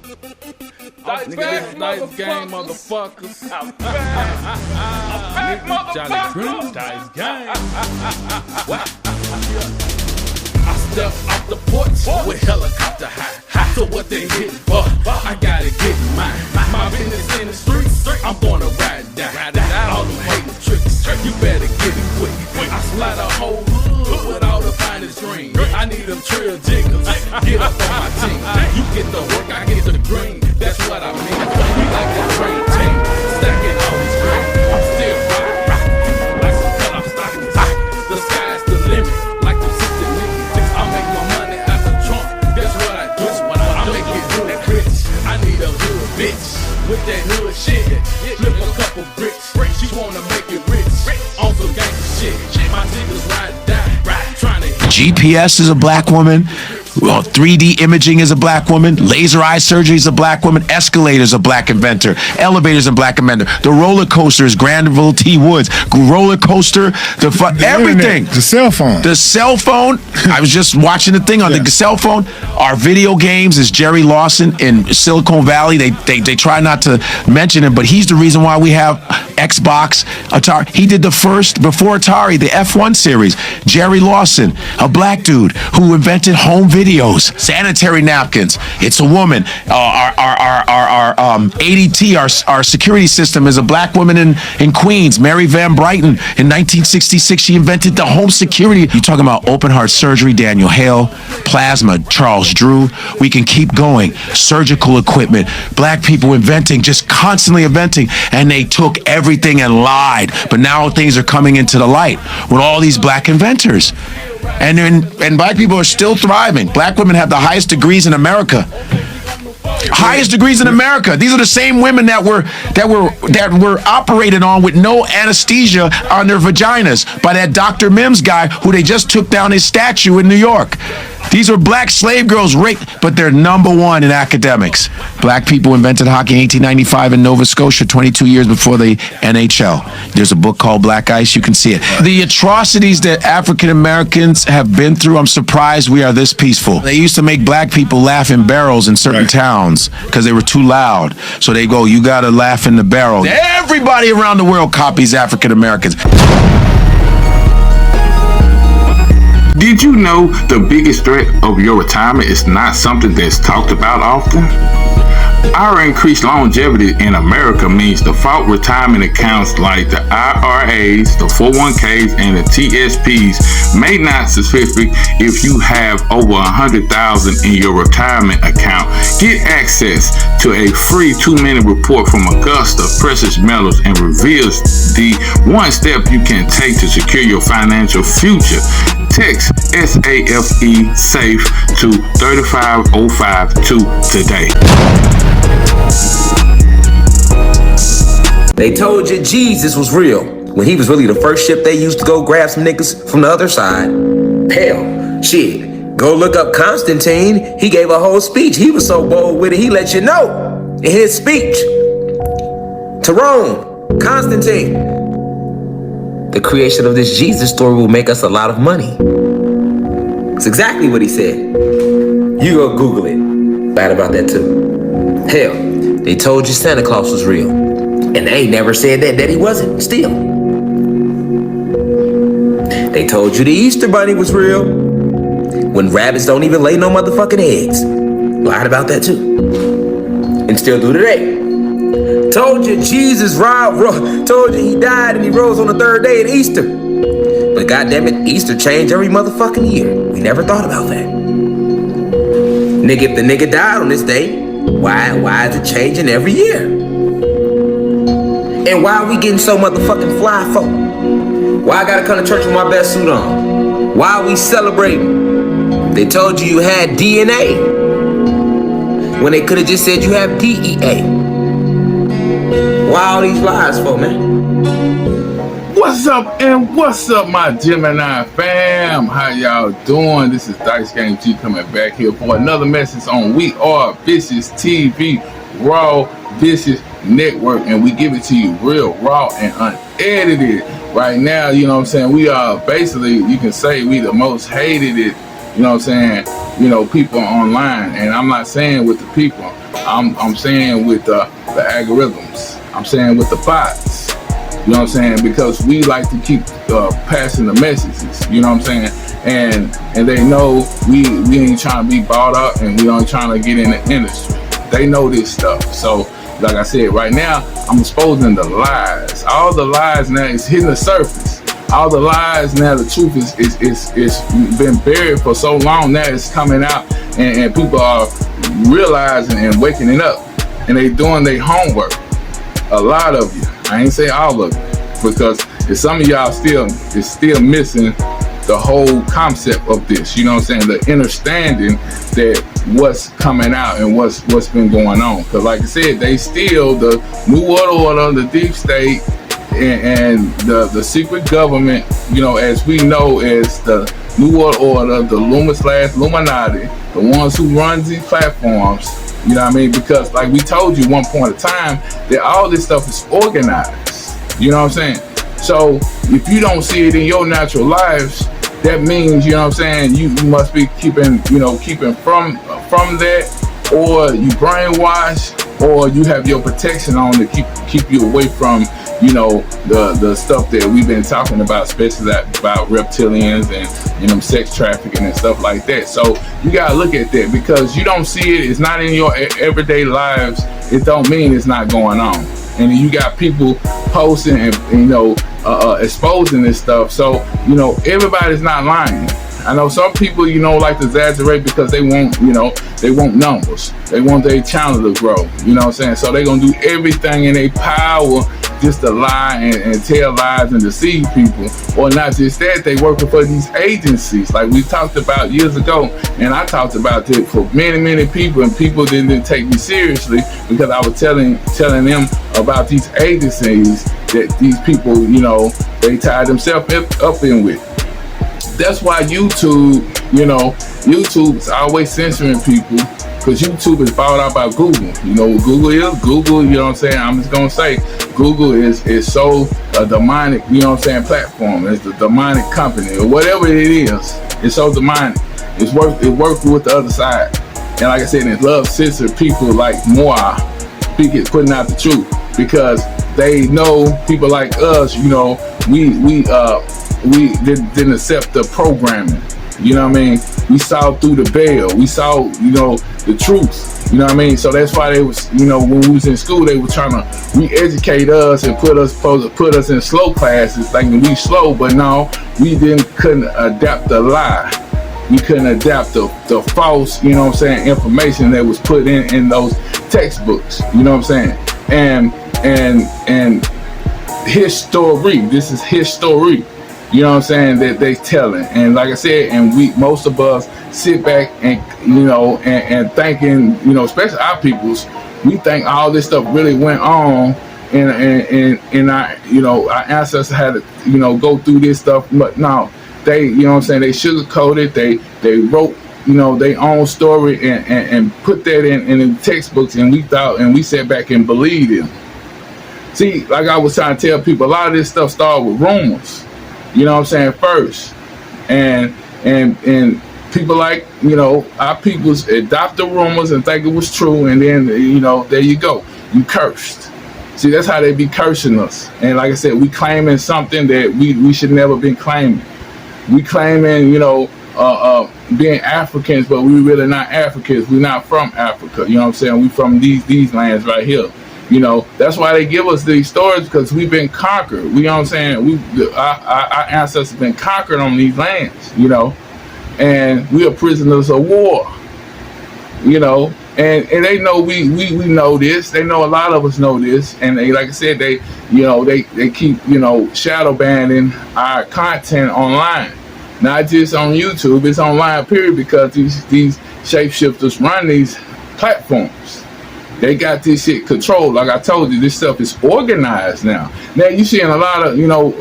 Dice gang, motherfuckers. I'm back, motherfuckers. Dice gang. I step off the porch with helicopter high. So what they hitting for? I gotta get mine. My business in the streets, I'm gonna ride down. All them hating tricks, you better get it quick. I slide a whole hood with all the finest dreams. I need them trill jiggers, get up on my team. You get the work, I get the green. That's what I mean. We like a train team, stacking all these green. I'm still rockin' like some cut off stockings. The sky's the limit, like them 60 niggas. I make my money out the trunk. That's what I do. I make it hood rich. I need a hood bitch with that hood shit. Flip a couple bricks. She wanna make it rich on some gangsta shit. My niggas ride die, trying to. GPS is a black woman. Well, 3D imaging is a black woman. Laser eye surgery is a black woman. Escalators a black inventor. Elevators a black inventor. The roller coaster is Granville T. Woods. Roller coaster, everything. Internet, the cell phone. The cell phone. I was just watching the thing on the cell phone. Our video games is Jerry Lawson in Silicon Valley. They try not to mention him, but he's the reason why we have Xbox, Atari. He did the first, before Atari, the F1 series. Jerry Lawson, a black dude who invented home videos, sanitary napkins. It's a woman. Our ADT, our security system, is a black woman in Queens, Mary Van Brighton. In 1966, she invented the home security. You're talking about open heart surgery, Daniel Hale, plasma, Charles Drew. We can keep going. Surgical equipment, black people inventing, just constantly inventing, and they took everything and lied. But now things are coming into the light with all these black inventors. And black people are still thriving. Black women have the highest degrees in America. Highest degrees in America. These are the same women that were operated on with no anesthesia on their vaginas by that Dr. Mims guy who they just took down his statue in New York. These are black slave girls raped, but they're #1 in academics. Black people invented hockey in 1895 in Nova Scotia, 22 years before the NHL. There's a book called Black Ice. You can see it. The atrocities that African Americans have been through, I'm surprised we are this peaceful. They used to make black people laugh in barrels in certain towns because they were too loud. So they go, you got to laugh in the barrel. Everybody around the world copies African Americans. Did you know the biggest threat of your retirement is not something that's talked about often? Our increased longevity in America means default retirement accounts like the IRAs, the 401ks, and the TSPs may not specific if you have over $100,000 in your retirement account. Get access to a free 2-minute report from Augusta Precious Metals and reveals the one step you can take to secure your financial future. Text SAFE SAFE to 35052 today. They told you Jesus was real when he was really the first ship they used to go grab some niggas from the other side. Hell, shit, go look up Constantine. He gave a whole speech. He was so bold with it, he let you know in his speech to Rome, Constantine, the creation of this Jesus story will make us a lot of money. It's exactly what he said. You go Google it. Bad about that too. Hell, they told you Santa Claus was real. And they ain't never said that he wasn't, still. They told you the Easter Bunny was real. When rabbits don't even lay no motherfucking eggs. Lied about that too. And still do today. Told you Jesus told you he died and he rose on the 3rd day of Easter. But goddammit, Easter changed every motherfucking year. We never thought about that. Nigga, if the nigga died on this day, why is it changing every year? And why are we getting so motherfucking fly folk? Why I gotta come to church with my best suit on? Why are we celebrating? They told you had DNA when they could have just said you have DEA. Why all these lies for, man? What's up and what's up, my Gemini fam? How y'all doing? This is Dice Game G coming back here for another message on We Are VishusTv, Raw Vicious Network, and we give it to you real raw and unedited. Right now, you know what I'm saying, we are basically, you can say we the most hated, you know what I'm saying, people online. And I'm not saying with the people, I'm saying with the algorithms. I'm saying with the bots. You know what I'm saying? Because we like to keep passing the messages. You know what I'm saying? And they know we ain't trying to be bought up, and we ain't trying to get in the industry. They know this stuff. So, like I said, right now I'm exposing the lies. All the lies now is hitting the surface. All the lies now, the truth is been buried for so long. Now it's coming out, and people are realizing and waking it up, and they doing their homework. A lot of you, I ain't say all of you, because if some of y'all still missing the whole concept of this. You know what I'm saying? The understanding that what's coming out and what's been going on. Because like I said, they still the New World Order, the deep state, and the secret government, you know, as we know as the New World Order, the Illuminati, the ones who run these platforms. You know what I mean? Because like we told you one point of time, that all this stuff is organized. You know what I'm saying? So if you don't see it in your natural lives, that means, you know what I'm saying, you must be keeping from that, or you brainwash, or you have your protection on to keep you away from, you know, the stuff that we've been talking about, especially about reptilians and, you know, sex trafficking and stuff like that. So you gotta look at that, because you don't see it, it's not in your everyday lives, it don't mean it's not going on. And you got people posting and, you know, exposing this stuff. So, you know, everybody's not lying. I know some people, you know, like to exaggerate because they want, you know, they want numbers. They want their channel to grow. You know what I'm saying? So they're going to do everything in their power just to lie and tell lies and deceive people. Or not just that, they working for these agencies like we talked about years ago. And I talked about it for many people, and people didn't take me seriously because I was telling them about these agencies that these people, you know, they tied themselves up in with. That's why YouTube, you know, YouTube is always censoring people, because YouTube is bought out by Google. You know what Google is? Google, you know what I'm saying? I'm just going to say, Google is so demonic, you know what I'm saying, platform. It's the demonic company, or whatever it is. It's so demonic. It works with the other side. And like I said, it loves censoring people like Moa, putting out the truth, because they know people like us, you know, we didn't accept the programming. You know what I mean? We saw through the veil. We saw, you know, the truth. You know what I mean? So that's why they was, you know, when we was in school, they were trying to re-educate us and put us in slow classes, like we slow, but no, we couldn't adapt the lie. We couldn't adapt the false, you know what I'm saying, information that was put in those textbooks. You know what I'm saying? And history. This is history. You know what I'm saying, that they telling. And like I said, and most of us sit back and, you know, and thinking, you know, especially our peoples, we think all this stuff really went on, and our, you know, our ancestors had to, you know, go through this stuff. But no, they, you know what I'm saying, they sugarcoated, they wrote, you know, their own story and put that in the textbooks, and we sat back and believed it. See, like I was trying to tell people, a lot of this stuff started with rumors. You know what I'm saying, first. And people like, you know, our peoples adopt the rumors and think it was true, and then, you know, there you go. You cursed. See, that's how they be cursing us. And like I said, we claiming something that we should never been claiming. We claiming, you know, being Africans, but we really not Africans. We're not from Africa. You know what I'm saying? We from these lands right here. You know, that's why they give us these stories, because we've been conquered. You know what I'm saying? Our ancestors have been conquered on these lands, you know, and we are prisoners of war, you know, and they know we know this. They know a lot of us know this, and they, like I said, they, you know, they keep, you know, shadow banning our content online, not just on YouTube. It's online, period, because these shapeshifters run these platforms. They got this shit controlled. Like I told you, this stuff is organized now. Now you seeing a lot of, you know,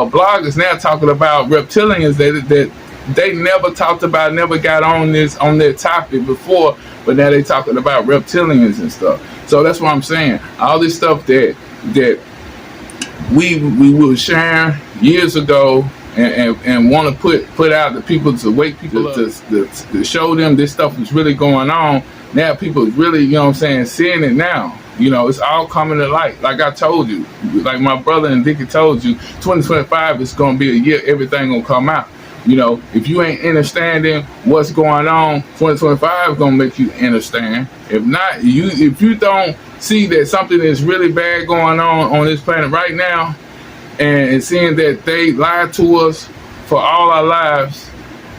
bloggers now talking about reptilians that they never talked about, never got on their topic before, but now they talking about reptilians and stuff. So that's what I'm saying. All this stuff that we were sharing years ago and want to put out the people, to wake people up, to show them this stuff is really going on. now people really, you know what I'm saying, seeing it now. You know, it's all coming to light. Like I told you, like my brother and Dickie told you, 2025 is going to be a year everything going to come out. You know, if you ain't understanding what's going on, 2025 is going to make you understand. If not, if you don't see that something is really bad going on this planet right now, and seeing that they lied to us for all our lives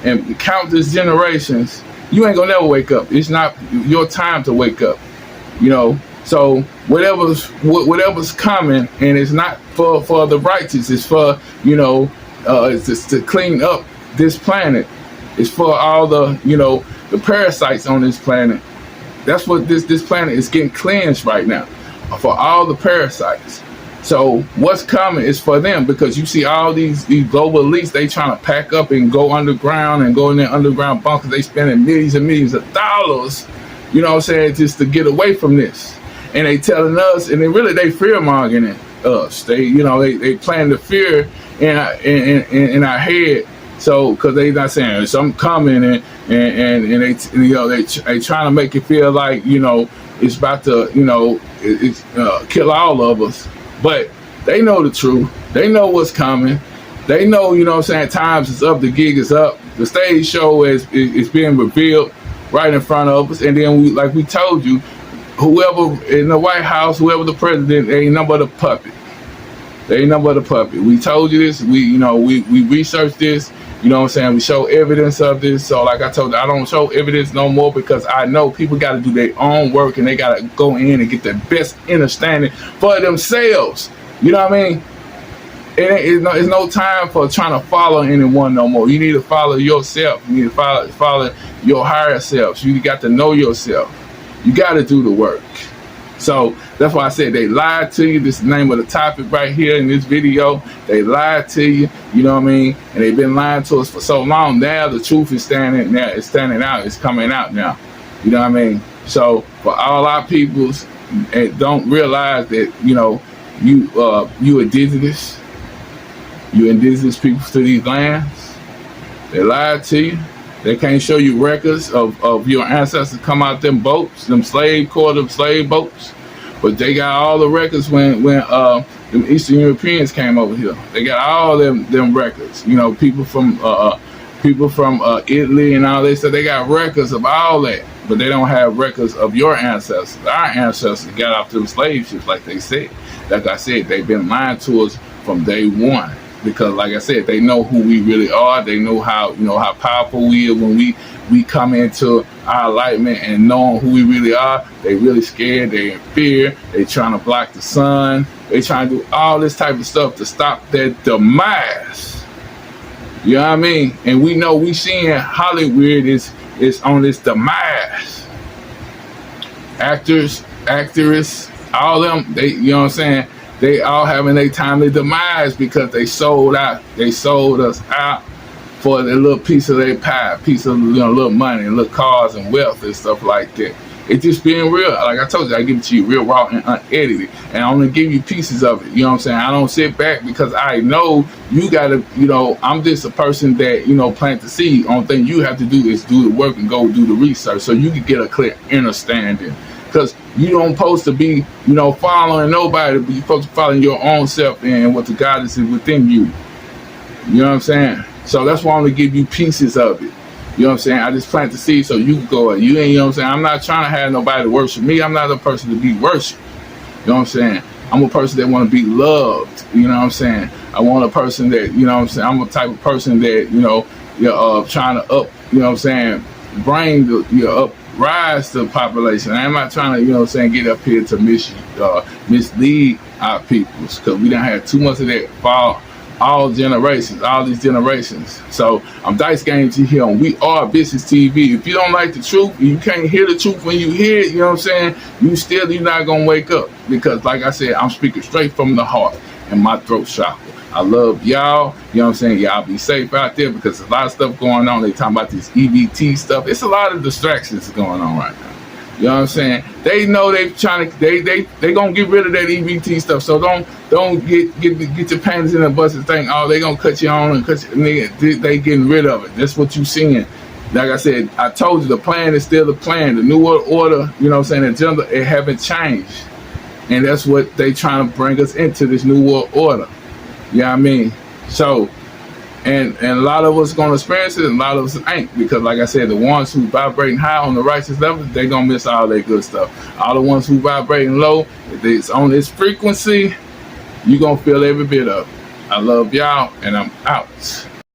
and countless generations, you ain't gonna never wake up. It's not your time to wake up, you know. So whatever's coming, and it's not for the righteous. It's for, you know, it's to clean up this planet. It's for all the, you know, the parasites on this planet. That's what this planet is getting cleansed right now, for all the parasites. So what's coming is for them, because you see all these global elites, they trying to pack up and go underground and go in their underground bunkers. They spending millions and millions of dollars, you know what I'm saying, just to get away from this. And they telling us, and they fear mongering us. They playing the fear in our head. So, because they not saying something coming, and they, you know, they trying to make it feel like, you know, it's about to, you know, kill all of us. But they know the truth. They know what's coming. They know, you know what I'm saying, times is up, the gig is up. The stage show is being revealed right in front of us. And then, like we told you, whoever in the White House, whoever the president, they ain't nothing but a puppet. They ain't nothing but a puppet. We told you this. We researched this. You know what I'm saying? We show evidence of this. So like I told you, I don't show evidence no more, because I know people got to do their own work, and they got to go in and get the best understanding for themselves. You know what I mean? It's no time for trying to follow anyone no more. You need to follow yourself. You need to follow your higher self. You got to know yourself. You got to do the work. So that's why I said they lied to you. This is the name of the topic right here in this video. They lied to you, you know what I mean? And they've been lying to us for so long. Now the truth is standing out. It's coming out now. You know what I mean? So for all our peoples, and don't realize that, you know, you indigenous people to these lands. They lied to you. They can't show you records of your ancestors come out them boats, them slave boats. But they got all the records when them Eastern Europeans came over here. They got all them records. You know, people from Italy and all this. So they got records of all that. But they don't have records of your ancestors. Our ancestors got off them slave ships, like they said. Like I said, they've been lying to us from day one. Because like I said, they know who we really are. They know how powerful we are when we come into our enlightenment and knowing who we really are. They really scared. They in fear. They trying to block the sun. They trying to do all this type of stuff to stop their demise. You know what I mean? And we know we seeing Hollywood is on this demise. Actors, actresses, all them, they, you know what I'm saying? They all having their timely demise because they sold out. They sold us out for a little piece of their pie, piece of, you know, little money, little cars and wealth and stuff like that. It's just being real. Like I told you, I give it to you real raw and unedited. And I only give you pieces of it. You know what I'm saying? I don't sit back because I know you gotta, you know, I'm just a person that, you know, plant the seed. Only thing you have to do is do the work and go do the research so you can get a clear understanding. Because you don't supposed to be, you know, following nobody, but you're supposed to follow your own self and what the God is within you. You know what I'm saying? So that's why I'm going to give you pieces of it. You know what I'm saying? I just plant the seed so you can go and you ain't, you know what I'm saying? I'm not trying to have nobody to worship me. I'm not a person to be worshiped. You know what I'm saying? I'm a person that want to be loved. You know what I'm saying? I want a person that, you know what I'm saying? I'm a type of person that, you know, trying to up, you know what I'm saying, bring the, you know, rise the population. I'm not trying to, you know what I'm saying, get up here to mislead our peoples, because we done had too much of that for all these generations. So I'm Dice Games here on We Are VishusTv. If you don't like the truth, you can't hear the truth when you hear it, you know what I'm saying, you're not gonna wake up, because like I said, I'm speaking straight from the heart and my throat chakra. I love y'all. You know what I'm saying? Y'all be safe out there, because there's a lot of stuff going on. They talking about this EBT stuff. It's a lot of distractions going on right now. You know what I'm saying? They know they trying to they gonna get rid of that EBT stuff. So don't get your panties in a bus and think, oh, they gonna cut you on and cut you. They getting rid of it. That's what you seeing Like I said, I told you the plan is still the plan. The New World Order, you know what I'm saying, agenda, it haven't changed. And that's what they trying to bring us into, this New World Order. You know what I mean? So, and a lot of us going to experience it, and a lot of us ain't. Because like I said, the ones who vibrating high on the righteous level, they going to miss all that good stuff. All the ones who vibrating low, if it's on this frequency, you going to feel every bit of it. I love y'all, and I'm out.